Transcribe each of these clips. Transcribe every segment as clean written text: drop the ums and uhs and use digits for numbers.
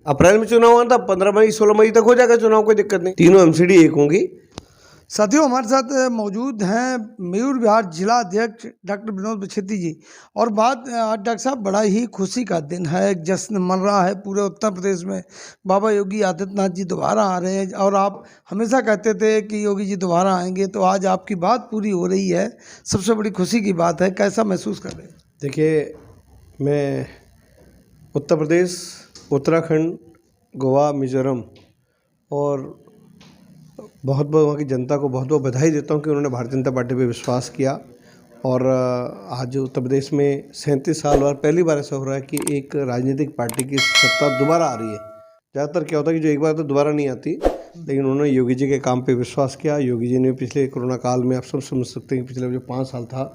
अप्रैल में चुनाव आना था, 15 मई 16 मई तक हो जाएगा चुनाव, कोई दिक्कत नहीं। तीनों एमसीडी एक होंगी। साथियों, हमारे साथ मौजूद हैं मयूर विहार जिला अध्यक्ष डॉक्टर विनोद बछेती जी। और बात आज डॉक्टर साहब, बड़ा ही खुशी का दिन है, एक जश्न मन रहा है पूरे उत्तर प्रदेश में। बाबा योगी आदित्यनाथ जी दोबारा आ रहे हैं और आप हमेशा कहते थे कि योगी जी दोबारा आएंगे, तो आज आपकी बात पूरी हो रही है, सबसे बड़ी खुशी की बात है। कैसा महसूस कर रहे हैं? देखिए, मैं उत्तर प्रदेश, उत्तराखंड, गोवा, मिजोरम और बहुत बहुत वहाँ की जनता को बहुत बहुत बधाई देता हूँ कि उन्होंने भारतीय जनता पार्टी पे विश्वास किया। और आज उत्तर प्रदेश में 37 साल बाद पहली बार ऐसा हो रहा है कि एक राजनीतिक पार्टी की सत्ता दोबारा आ रही है। ज़्यादातर क्या होता है कि जो एक बार तो दोबारा नहीं आती, लेकिन उन्होंने योगी जी के काम पे विश्वास किया। योगी जी ने पिछले कोरोना काल में, आप सब समझ सकते हैं कि पिछले जो 5 साल था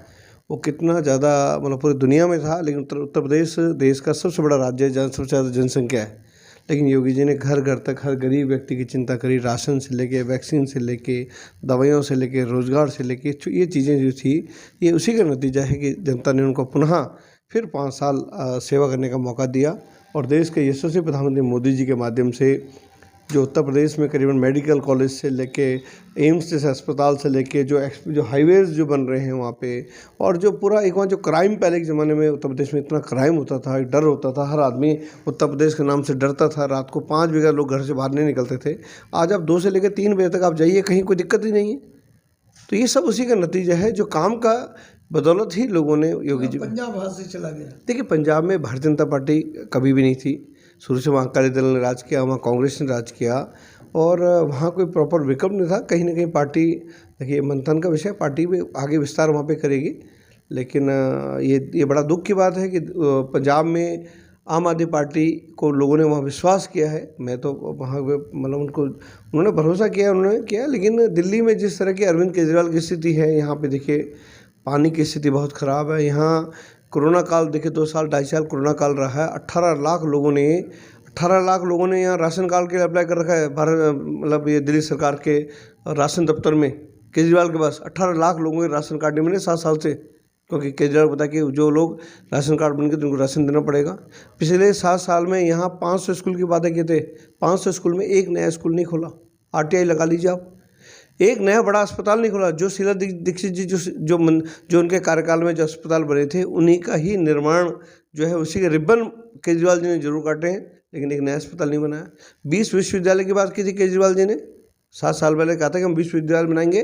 वो कितना ज़्यादा, मतलब पूरी दुनिया में था, लेकिन उत्तर प्रदेश देश का सबसे बड़ा राज्य है जहाँ सबसे ज़्यादा जनसंख्या है। लेकिन योगी जी ने घर घर तक हर गरीब व्यक्ति की चिंता करी, राशन से लेके, वैक्सीन से लेके, दवाइयों से लेके, रोज़गार से लेके, ये चीज़ें जो थी, ये उसी का नतीजा है कि जनता ने उनको पुनः फिर 5 साल सेवा करने का मौका दिया। और देश के यशस्वी प्रधानमंत्री मोदी जी के माध्यम से जो उत्तर प्रदेश में करीबन मेडिकल कॉलेज से लेके, एम्स जैसे अस्पताल से लेके, जो हाईवेज़ जो बन रहे हैं वहाँ पे, और जो पूरा एक वहाँ जो क्राइम, पहले के ज़माने में उत्तर प्रदेश में इतना क्राइम होता था, एक डर होता था, हर आदमी उत्तर प्रदेश के नाम से डरता था। रात को 5 बजे लोग घर से बाहर नहीं निकलते थे। आज आप 2 से लेकर 3 बजे तक आप जाइए, कहीं कोई दिक्कत ही नहीं है। तो ये सब उसी का नतीजा है, जो काम का बदौलत ही लोगों ने योगी जी। पंजाब हाथ से चला गया। देखिए, पंजाब में भारतीय जनता पार्टी कभी भी नहीं थी। शुरू से वहाँ अकाली दल ने राज किया, वहाँ कांग्रेस ने राज किया, और वहाँ कोई प्रॉपर विकल्प नहीं था। कहीं ना कहीं पार्टी, देखिए मंथन का विषय, पार्टी में आगे विस्तार वहाँ पे करेगी। लेकिन ये बड़ा दुख की बात है कि पंजाब में आम आदमी पार्टी को लोगों ने वहाँ विश्वास किया है। मैं तो वहाँ मतलब उन्होंने भरोसा किया, उन्होंने किया। लेकिन दिल्ली में जिस तरह की अरविंद केजरीवाल की स्थिति है, यहाँ पे देखिए पानी की स्थिति बहुत ख़राब है। यहाँ कोरोना काल देखिए, 2 साल 2.5 साल कोरोना काल रहा है। 18 लाख लोगों ने यहाँ राशन कार्ड के लिए अप्लाई कर रखा है। मतलब ये दिल्ली सरकार के राशन दफ्तर में केजरीवाल के पास 18 लाख लोगों के राशन कार्ड नहीं मिले 7 साल से, क्योंकि केजरीवाल बता कि जो लोग राशन कार्ड बन गए तो उनको राशन देना पड़ेगा। पिछले 7 साल में यहाँ 500 स्कूल की बातें किए थे, 500 स्कूल में एक नया स्कूल नहीं खोला। RTI लगा लीजिए आप, एक नया बड़ा अस्पताल नहीं खोला। जो शीला दीक्षित जी जो उनके कार्यकाल में जो अस्पताल बने थे, उन्हीं का ही निर्माण जो है, उसी के रिबन केजरीवाल जी ने जरूर काटे हैं, लेकिन एक नया अस्पताल नहीं बनाया। 20 विश्वविद्यालय की बात की थी केजरीवाल जी ने, 7 साल पहले कहा था कि हम विश्वविद्यालय बनाएंगे।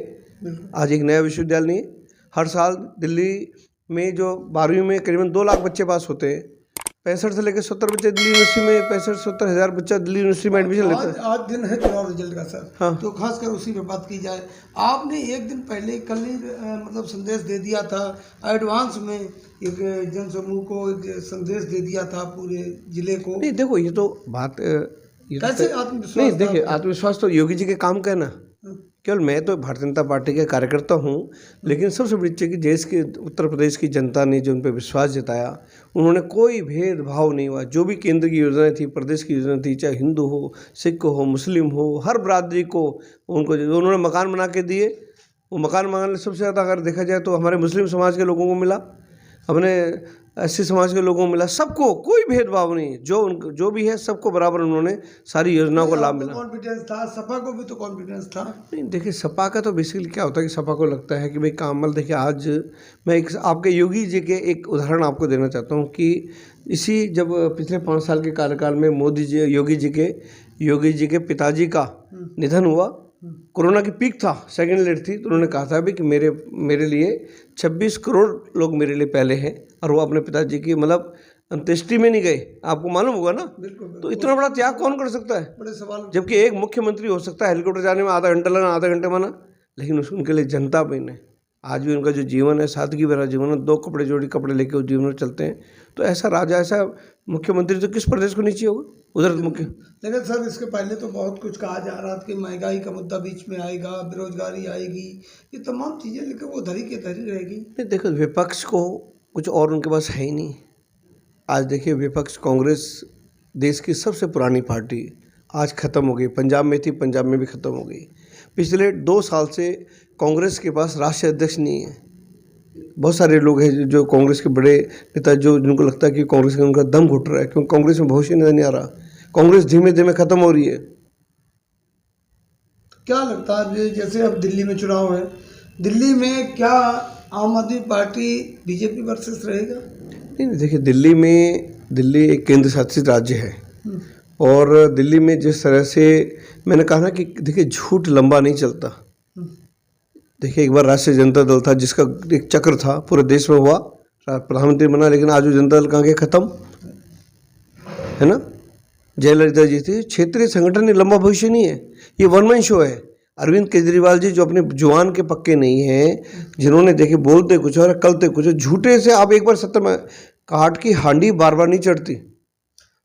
आज एक नया विश्वविद्यालय नहीं है। हर साल दिल्ली में जो 12वीं में करीबन 2 लाख बच्चे पास होते हैं, 65 से लेकर 70 बच्चे दिल्ली यूनिवर्सिटी में, 65-70 हज़ार बच्चा दिल्ली यूनिवर्सिटी में एडमिशन लेता है। आज दिन है चुनाव रिजल्ट का सर। हाँ। तो खासकर उसी पे बात की जाए। आपने एक दिन पहले कल ही मतलब संदेश दे दिया था, एडवांस में एक जन समूह को एक संदेश दे दिया था पूरे जिले को। नहीं देखो, ये तो बात कैसे आत्मविश्वास? नहीं देखिए, आत्मविश्वास तो योगी जी के काम का है ना। केवल मैं तो भारतीय जनता पार्टी के कार्यकर्ता हूँ, लेकिन सबसे बड़ी चीज़ कि देश के उत्तर प्रदेश की जनता ने जो उन पर विश्वास जताया, उन्होंने कोई भेदभाव नहीं हुआ। जो भी केंद्र की योजनाएं थी, प्रदेश की योजना थी, चाहे हिंदू हो, सिख हो, मुस्लिम हो, हर बरादरी को उनको जो उन्होंने मकान बना के दिए, वो मकान मांगने सबसे ज़्यादा अगर देखा जाए तो हमारे मुस्लिम समाज के लोगों को मिला, अपने SC समाज के लोगों को मिला, सबको, कोई भेदभाव नहीं। जो भी है सबको बराबर उन्होंने सारी योजनाओं को लाभ मिला। कॉन्फिडेंस था, सपा को भी तो कॉन्फिडेंस था। नहीं देखिए, सपा का तो बेसिकली क्या होता है कि सपा को लगता है कि भाई कामल, देखिए आज मैं एक आपके योगी जी के एक उदाहरण आपको देना चाहता हूँ कि इसी जब पिछले 5 साल के कार्यकाल में योगी जी के पिताजी का निधन हुआ, कोरोना की पीक था, सेकेंड लेट थी, तो उन्होंने कहा था भी कि मेरे लिए 26 करोड़ लोग मेरे लिए पहले हैं, और वो अपने पिताजी की मतलब अंत्येष्टि में नहीं गए। आपको मालूम होगा ना। बिल्कुल। तो इतना बड़ा त्याग कौन कर सकता है? बड़े सवाल। जबकि एक मुख्यमंत्री हो सकता है हेलीकॉप्टर जाने में आधा घंटा लगा, आधा घंटे माना, लेकिन उनके लिए जनता भी नहीं। आज भी उनका जो जीवन है, सादगी भरा जीवन है, 2 कपड़े जोड़ी कपड़े लेके उस जीवन में चलते हैं। तो ऐसा राजा, ऐसा मुख्यमंत्री तो किस प्रदेश को नीचे होगा उधर मुख्य। लेकिन सर, इसके पहले तो बहुत कुछ कहा जा रहा था कि महंगाई का मुद्दा बीच में आएगा, बेरोजगारी आएगी, ये तमाम चीज़ें, लेकिन वो धरी के धरी रहेगी। नहीं देखो, विपक्ष को कुछ और उनके पास है ही नहीं। आज देखिए, विपक्ष कांग्रेस देश की सबसे पुरानी पार्टी आज ख़त्म हो गई। पंजाब में थी, पंजाब में भी ख़त्म हो गई। पिछले 2 साल से कांग्रेस के पास राष्ट्रीय अध्यक्ष नहीं है। बहुत सारे लोग हैं जो कांग्रेस के बड़े नेता, जिनको लगता है कि कांग्रेस का उनका दम घुट रहा है, क्योंकि कांग्रेस में भविष्य नजर नहीं आ रहा। कांग्रेस धीमे धीमे खत्म हो रही है। क्या लगता है जैसे अब दिल्ली में चुनाव है, दिल्ली में क्या आम आदमी पार्टी बीजेपी वर्सेस रहेगा? नहीं नहीं, देखिए दिल्ली एक केंद्र शासित राज्य है हम्म, और दिल्ली में जिस तरह से मैंने कहा ना कि देखिए झूठ लंबा नहीं चलता। हम्म, देखिए एक बार राष्ट्रीय जनता दल था जिसका एक चक्र था पूरे देश में हुआ, प्रधानमंत्री बना, लेकिन आज वो जनता दल कहाँ गया, खत्म है ना। जयललिता जी थी, क्षेत्रीय संगठन में लंबा भविष्य नहीं है, ये वन मैन शो है। अरविंद केजरीवाल जी जो अपने जुबान के पक्के नहीं हैं, जिन्होंने देखे बोलते कुछ और करते कुछ, झूठे से आप एक बार सत्तर में काट की हांडी बार बार नहीं चढ़ती।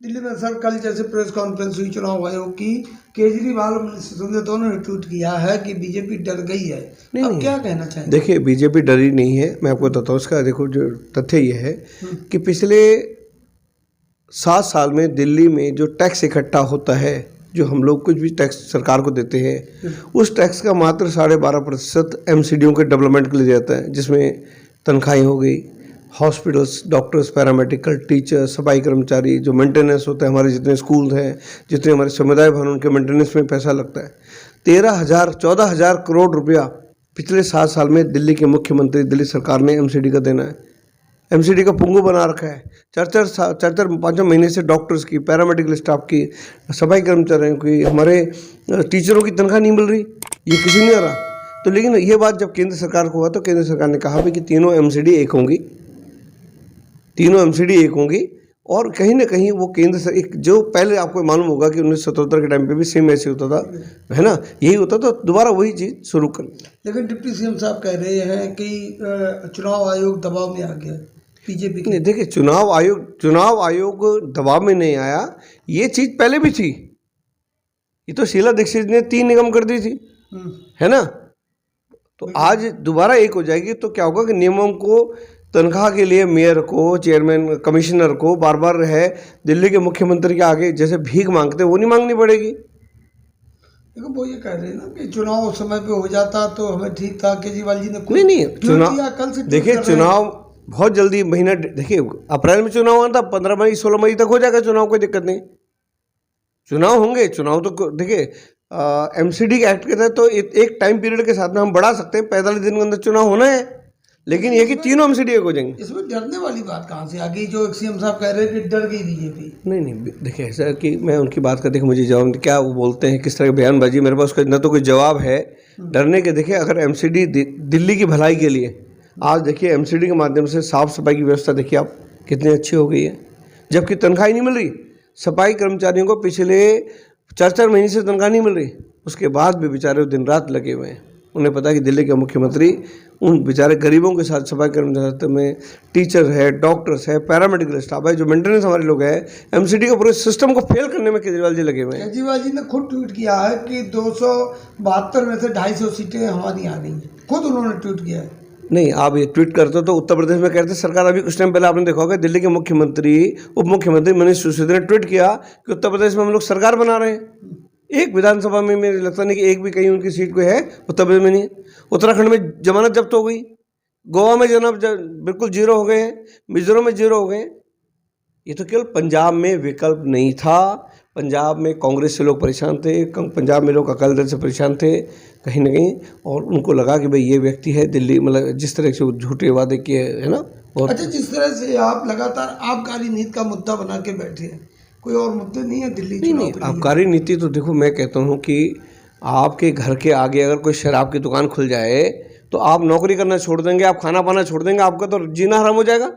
दिल्ली में सर कल जैसे प्रेस कॉन्फ्रेंस हुई चुनाव आयोग की, केजरीवाल और मनीष सिसोदिया दोनों ने ट्वीट किया है कि बीजेपी डर गई है। अब क्या कहना चाहेंगे? देखिए बीजेपी डरी नहीं है, मैं आपको बताता हूँ इसका। देखो जो तथ्य ये है कि पिछले 7 साल में दिल्ली में जो टैक्स इकट्ठा होता है, जो हम लोग कुछ भी टैक्स सरकार को देते हैं, उस टैक्स का मात्र 12.5% एमसीडीओ के डेवलपमेंट के लिए जाता है, जिसमें तनख्वाहें हो गई, हॉस्पिटल्स, डॉक्टर्स, पैरामेडिकल, टीचर, सफाई कर्मचारी, जो मेंटेनेंस होता है, हमारे जितने स्कूल हैं, जितने हमारे समुदाय भवन, उनके मेंटेनेंस में पैसा लगता है। 14,000 करोड़ रुपया पिछले 7 साल में दिल्ली के मुख्यमंत्री, दिल्ली सरकार ने एमसीडी का देना है। एमसीडी का पुंगू बना रखा है। 4-5 महीने से डॉक्टर्स की, पैरामेडिकल स्टाफ की, सफाई कर्मचारियों की, हमारे टीचरों की तनख्वाह नहीं मिल रही, ये किसी नहीं आ रहा। तो लेकिन ये बात जब केंद्र सरकार को हुआ तो केंद्र सरकार ने कहा भी कि तीनों एमसीडी एक होंगी, और कहीं ना कहीं वो केंद्र से एक, जो पहले आपको मालूम होगा कि 1977 के टाइम पे भी सेम ऐसे होता था, है ना, यही होता था, दोबारा वही चीज़ शुरू कर। लेकिन डिप्टी सीएम साहब कह रहे हैं कि चुनाव आयोग दबाव में आ गया बीजेपी के। नहीं, देखिए चुनाव आयोग दबाव में नहीं आया, ये चीज़ पहले भी थी। ये तो शीला दीक्षित ने 3 निगम कर दी थी, है ना। तो आज दोबारा एक हो जाएगी तो क्या होगा कि नियमों को, तनख्वाह के लिए मेयर को, चेयरमैन, कमिश्नर को बार बार है दिल्ली के मुख्यमंत्री के आगे जैसे भीख मांगते वो नहीं मांगनी पड़ेगी। देखो वो ये कह रहे हैं ना कि चुनाव समय पे हो जाता तो हमें ठीक था। केजरीवाल जी ने नहीं चुनाव, कल से देखिए चुनाव बहुत जल्दी, महीना, देखिए अप्रैल में चुनाव आना था, 15 मई 16 मई तक हो जाएगा चुनाव, कोई दिक्कत नहीं। चुनाव होंगे, चुनाव तो देखिए एमसीडी के एक्ट के तहत तो एक टाइम पीरियड के साथ में हम बढ़ा सकते हैं, 45 दिन के अंदर चुनाव होना है, लेकिन ये कि तीनों एमसीडी एक हो जाएंगे। इसमें डरने वाली बात कहाँ से आ गई? जो सीएम साहब कह रहे हैं कि डर गई बीजेपी। नहीं, देखिए ऐसा कि मैं उनकी बात का, देखिए मुझे जवाब क्या वो बोलते हैं, किस तरह की बयानबाजी, मेरे पास उसका न तो कोई जवाब है डरने के। देखिए अगर एमसीडी दिल्ली की भलाई के लिए, आज देखिए एमसीडी के माध्यम से साफ सफाई की व्यवस्था देखिए आप कितनी अच्छी हो गई है, जबकि तनख्वाह ही नहीं मिल रही। सफाई कर्मचारियों को पिछले 4 महीने से तनख्वाह नहीं मिल रही, उसके बाद भी बेचारे दिन रात लगे हुए हैं। उन्हें पता है कि दिल्ली के मुख्यमंत्री उन बेचारे गरीबों के साथ, सफाई कर्मचारी में टीचर है, डॉक्टर्स है, पैरामेडिकल स्टाफ है, जो मेंटेनेंस हमारे लोग हैं, एमसीडी के पूरे सिस्टम को फेल करने में केजरीवाल जी लगे हुए हैं। केजरीवाल जी ने खुद ट्वीट किया है कि 272 में से 250 सीटें हमारी आ गई, खुद उन्होंने ट्वीट किया है। नहीं, आप ये ट्वीट करते तो उत्तर प्रदेश में कहते सरकार, अभी कुछ टाइम पहले आपने देखा होगा दिल्ली के मुख्यमंत्री, उप मुख्यमंत्री मनीष सिसोदिया ने ट्वीट किया कि उत्तर प्रदेश में हम लोग सरकार बना रहे हैं। एक विधानसभा में मुझे लगता नहीं कि एक भी कहीं उनकी सीट कोई है, उत्तर प्रदेश में नहीं है। उत्तराखंड में जमानत जब्त हो गई, गोवा में जनाब बिल्कुल जीरो हो गए हैं, मिजोरम में जीरो हो गए हैं। ये तो केवल पंजाब में विकल्प नहीं था, पंजाब में कांग्रेस से लोग परेशान थे, पंजाब में लोग अकाली दल से परेशान थे कहीं ना कहीं, और उनको लगा कि भाई ये व्यक्ति है दिल्ली, मतलब जिस तरह से झूठे वादे किए, है ना। और अच्छा, जिस तरह से आप लगातार आबकारी नीति का मुद्दा बना के बैठे हैं, कोई और मुद्दे नहीं है दिल्ली चुनाव के लिए? आबकारी नीति तो देखो, मैं कहता हूँ कि आपके घर के आगे अगर कोई शराब की दुकान खुल जाए तो आप नौकरी करना छोड़ देंगे, आप खाना पाना छोड़ देंगे, आपका तो जीना हराम हो जाएगा।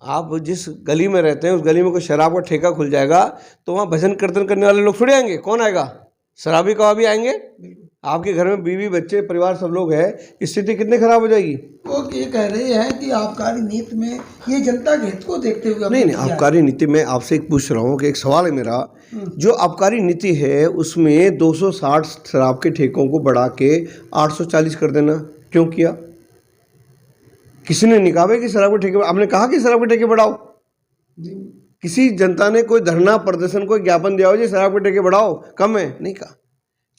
आप जिस गली में रहते हैं उस गली में कोई शराब का ठेका खुल जाएगा तो वहाँ भजन कीर्तन करने वाले लोग थोड़े आएंगे, कौन आएगा? शराबी कबाबी आएंगे। आपके घर में बीवी बच्चे परिवार सब लोग हैं, स्थिति कितनी खराब हो जाएगी। वो ये कह रहे हैं कि आबकारी नीति में ये जनता के हित को देखते हुए नहीं, आबकारी नीति में आपसे एक पूछ रहा हूँ कि एक सवाल है मेरा, जो आबकारी नीति है उसमें 260 शराब के ठेकों को बढ़ा के 840 कर देना क्यों किया? किसी ने नहीं कहा कि शराब के ठेके, आपने कहा कि शराब के ठेके बढ़ाओ? किसी जनता ने कोई धरना प्रदर्शन, कोई ज्ञापन दिया हो जी शराब के ठेके बढ़ाओ, कम है? नहीं कहा।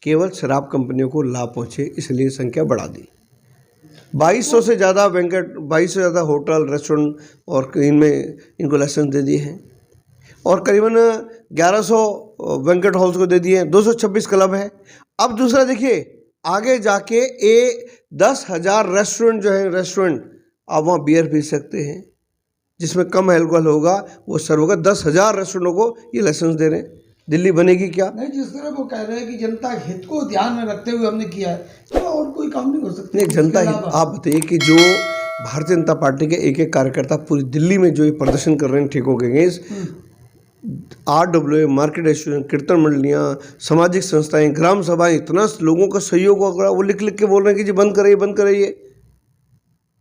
केवल शराब कंपनियों को लाभ पहुंचे इसलिए संख्या बढ़ा दी। 2200 से ज़्यादा बैंकेट, 2200 से ज़्यादा होटल, रेस्टोरेंट और इनमें इनको लाइसेंस दे दिए हैं। और करीबन 1100 बैंक्वेट हॉल्स को दे दिए हैं, 226 क्लब है। अब दूसरा देखिए, आगे जाके 10,000 रेस्टोरेंट जो है, रेस्टोरेंट आप वहाँ बियर पी सकते हैं, जिसमें कम अल्कोहल होगा वो सर्व होगा। 10,000 रेस्टोरेंटों को ये लाइसेंस दे रहे हैं। दिल्ली बनेगी क्या? नहीं, जिस तरह वो कह रहे हैं कि जनता हित को ध्यान में रखते हुए हमने किया है, तो और कोई काम नहीं हो सकता। नहीं, जनता हित, आप बताइए कि जो भारतीय जनता पार्टी के एक एक कार्यकर्ता पूरी दिल्ली में जो ये प्रदर्शन कर रहे हैं ठेकों के अगेंस्ट, RWA, मार्केट एसोसिएशन, कीर्तन मंडलियाँ, सामाजिक संस्थाएं, ग्राम सभाएं, इतना लोगों का सहयोग होगा, वो लिख लिख के बोल रहे हैं कि जी बंद कराइए, बंद कराइए।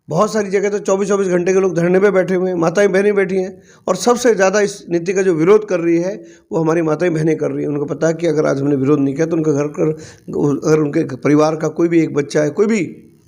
बहुत सारी जगह तो 24-24 घंटे के लोग धरने पे बैठे हुए हैं, माताएं बहनें बैठी हैं। और सबसे ज़्यादा इस नीति का जो विरोध कर रही है वो हमारी माताएं बहनें कर रही हैं। उनको पता है कि अगर आज हमने विरोध नहीं किया तो उनका घर कर, अगर उनके परिवार का कोई भी एक बच्चा है, कोई भी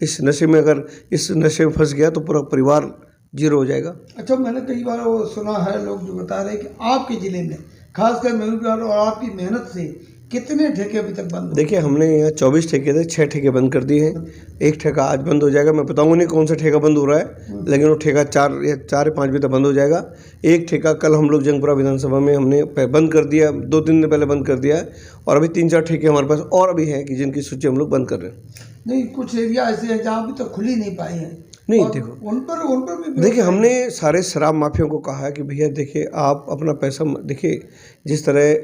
इस नशे में, अगर इस नशे में फंस गया तो पूरा परिवार जीरो हो जाएगा। अच्छा, मैंने कई बार वो सुना है, लोग जो बता रहे हैं कि आपके ज़िले में खासकर मयूर विहार और आपकी मेहनत से कितने ठेके अभी तक बंद? देखिए, हमने यहाँ 24 ठेके थे, 6 ठेके बंद कर दिए हैं। एक ठेका आज बंद हो जाएगा, मैं बताऊंगा नहीं कौन सा ठेका बंद हो रहा है, लेकिन वो ठेका 4 या 5 बजे तक बंद हो जाएगा। एक ठेका कल हम लोग जंगपुरा विधानसभा में हमने बंद कर दिया, 2-3 दिन पहले बंद कर दिया है। और अभी 3-4 ठेके हमारे पास और अभी हैं कि जिनकी सूची हम लोग बंद कर रहे हैं। नहीं, कुछ एरिया ऐसे हैं जहाँ अभी तक खुल ही नहीं पाए हैं। नहीं, देखो उन पर भी देखिए, हमने सारे शराब माफियों को कहा है कि भैया देखिए, आप अपना पैसा देखिए, जिस तरह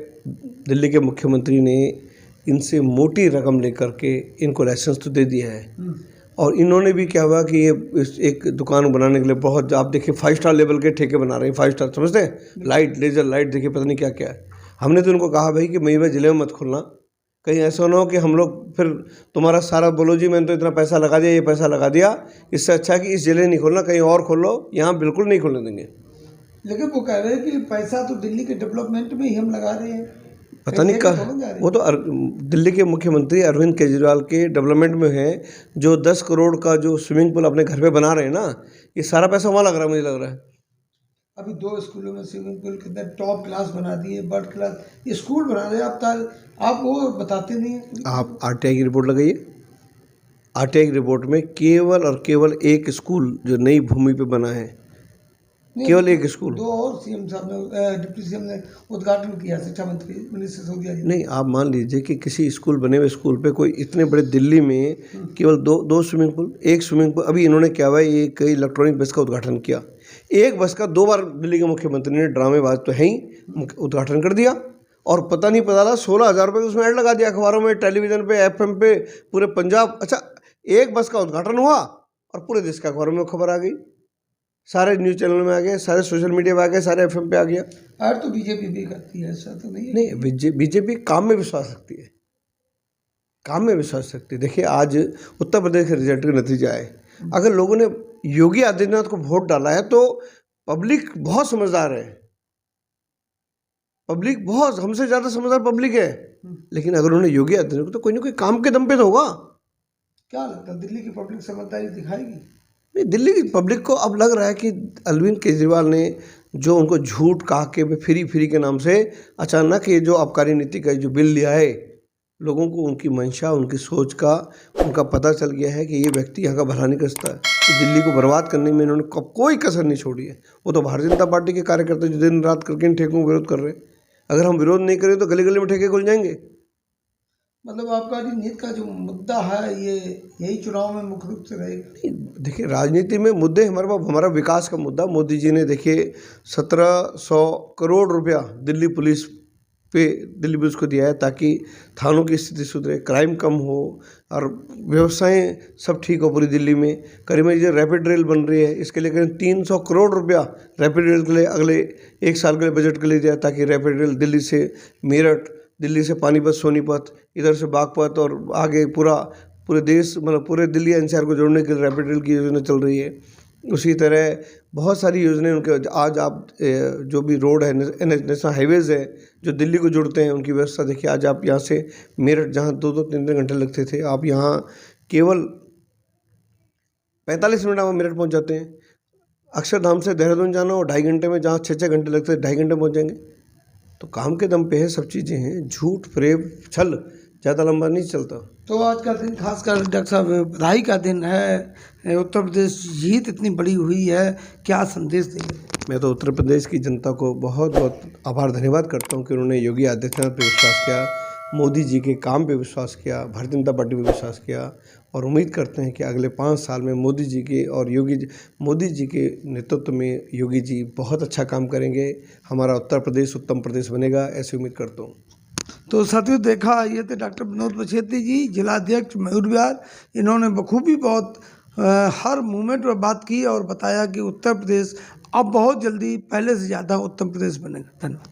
दिल्ली के मुख्यमंत्री ने इनसे मोटी रकम लेकर के इनको लाइसेंस तो दे दिया है, और इन्होंने भी क्या हुआ कि ये एक दुकान बनाने के लिए बहुत, आप देखिए 5 स्टार लेवल के ठेके बना रहे हैं। 5 स्टार समझते हैं, लाइट, लेजर लाइट, देखिए पता नहीं क्या क्या है। हमने तो इनको कहा भाई कि मयूर जिले में मत खोलना, कहीं ऐसा ना हो कि हम लोग फिर तुम्हारा सारा बोलो जी मैंने तो इतना पैसा लगा दिया, ये पैसा लगा दिया, इससे अच्छा है कि इस जिले नहीं खोलना, कहीं और खोलो, यहाँ बिल्कुल नहीं खोलने देंगे। लेकिन वो कह रहे हैं कि पैसा तो दिल्ली के डेवलपमेंट में ही हम लगा रहे हैं। पता नहीं कहाँ, वो तो दिल्ली के मुख्यमंत्री अरविंद केजरीवाल के डेवलपमेंट में है। जो 10 करोड़ का जो स्विमिंग पूल अपने घर पे बना रहे हैं ना, ये सारा पैसा वहाँ लग रहा है, मुझे लग रहा है। अभी 2 स्कूलों में स्विमिंग पूल कितने टॉप क्लास बना दिए, बर्ड क्लास, ये स्कूल बना रहे हैं। आप वो बताते नहीं हैं। आप RTI की रिपोर्ट लगाइए। RTI की रिपोर्ट में केवल और केवल एक स्कूल जो नई भूमि पे बना है, केवल एक स्कूल। 2 और सीएम साहब ने, डिप्टी सीएम ने उद्घाटन किया, शिक्षा मंत्री मनीष सिसोदिया जी। नहीं, आप मान लीजिए कि किसी स्कूल, बने हुए स्कूल पे कोई इतने बड़े दिल्ली में केवल दो स्विमिंग पूल, एक स्विमिंग पूल। अभी इन्होंने क्या हुआ, एक इलेक्ट्रॉनिक बस का उद्घाटन किया। एक बस का 2 बार दिल्ली के मुख्यमंत्री ने ड्रामेबाज तो है ही उद्घाटन कर दिया, और पता नहीं पता था 16,000 रुपये उसमें ऐड लगा दिया, अखबारों में, टेलीविजन पे, FM पे, पूरे पंजाब। अच्छा, एक बस का उद्घाटन हुआ और पूरे देश के अखबारों में खबर आ गई, सारे न्यूज़ चैनल में आ गए, सारे सोशल मीडिया पे आ गए, सारे FM पे आ गया। और तो बीजेपी भी करती है, ऐसा तो नहीं है। नहीं, बीजेपी काम में विश्वास रखती है, काम में विश्वास रखती है। देखिए, आज उत्तर प्रदेश के रिजल्ट का नतीजा है, अगर लोगों ने योगी आदित्यनाथ को वोट डाला है तो पब्लिक बहुत समझदार है, पब्लिक बहुत, हमसे ज़्यादा समझदार पब्लिक है। लेकिन अगर उन्होंने योगी आदित्यनाथ को, तो कोई ना कोई काम के दम पे तो होगा। क्या लगता है, दिल्ली की पब्लिक समझदारी दिखाएगी? नहीं, दिल्ली की पब्लिक को अब लग रहा है कि अरविंद केजरीवाल ने जो उनको झूठ कहा के फ्री के नाम से अचानक ये जो आबकारी नीति का जो बिल लिया है, लोगों को उनकी मंशा, उनकी सोच का उनका पता चल गया है कि ये व्यक्ति यहाँ का भला नहीं करता है, कि दिल्ली को बर्बाद करने में इन्होंने कोई कसर नहीं छोड़ी है। वो तो भारतीय जनता पार्टी के कार्यकर्ता जो दिन रात करके इन ठेकों का विरोध कर रहे हैं। अगर हम विरोध नहीं करें तो गली गली में ठेके खुल जाएंगे। मतलब आपका नीति का जो मुद्दा है, ये यही चुनाव में मुख्य रूप से रहेगा? देखिए, राजनीति में मुद्दे हमारे पास, हमारा विकास का मुद्दा, मोदी जी ने देखिए 1700 करोड़ रुपया दिल्ली पुलिस को दिया है, ताकि थानों की स्थिति सुधरे, क्राइम कम हो और व्यवसाएं सब ठीक हो पूरी दिल्ली में। करीब जो रैपिड रेल बन रही है, इसके लिए करीब 300 करोड़ रुपया रैपिड रेल के लिए अगले 1 साल के लिए बजट के लिए दिया, ताकि रैपिड रेल दिल्ली से मेरठ, दिल्ली से पानीपत, सोनीपत, इधर से बागपत और आगे पूरे देश, मतलब पूरे दिल्ली NCR को जोड़ने के लिए रैपिड रेल की योजना चल रही है। उसी तरह बहुत सारी योजनाएं उनके, आज आप जो भी रोड है, नेशनल हाईवेज़ है जो दिल्ली को जोड़ते हैं, उनकी व्यवस्था देखिए। आज आप यहाँ से मेरठ, जहाँ 2-2, 3-3 घंटे लगते थे, आप यहाँ केवल 45 मिनट में मेरठ पहुँच जाते हैं। अक्षरधाम से देहरादून जाना हो 2.5 घंटे में, जहाँ 6-6 घंटे लगते हैं, 2.5 घंटे पहुँच जाएंगे। तो काम के दम पे है, सब चीज़ें हैं। झूठ, फरेब, छल ज़्यादा लंबा नहीं चलता। तो आज का दिन खासकर डॉक्टर साहब बधाई का दिन है, उत्तर प्रदेश जीत इतनी बड़ी हुई है, क्या संदेश देंगे? मैं तो उत्तर प्रदेश की जनता को बहुत बहुत आभार धन्यवाद करता हूँ कि उन्होंने योगी आदित्यनाथ पे विश्वास किया, मोदी जी के काम पे विश्वास किया, भारतीय जनता पार्टी पे विश्वास किया और उम्मीद करते हैं कि अगले 5 साल में मोदी जी के और मोदी जी के नेतृत्व में योगी जी बहुत अच्छा काम करेंगे। हमारा उत्तर प्रदेश उत्तम प्रदेश बनेगा, ऐसी उम्मीद करता हूँ। तो साथियों देखा, ये थे डॉक्टर विनोद बछेती जी, जिलाध्यक्ष मयूर विहार। इन्होंने बखूबी बहुत हर मूवमेंट पर बात की और बताया कि उत्तर प्रदेश अब बहुत जल्दी पहले से ज़्यादा उत्तर प्रदेश बनेगा। धन्यवाद।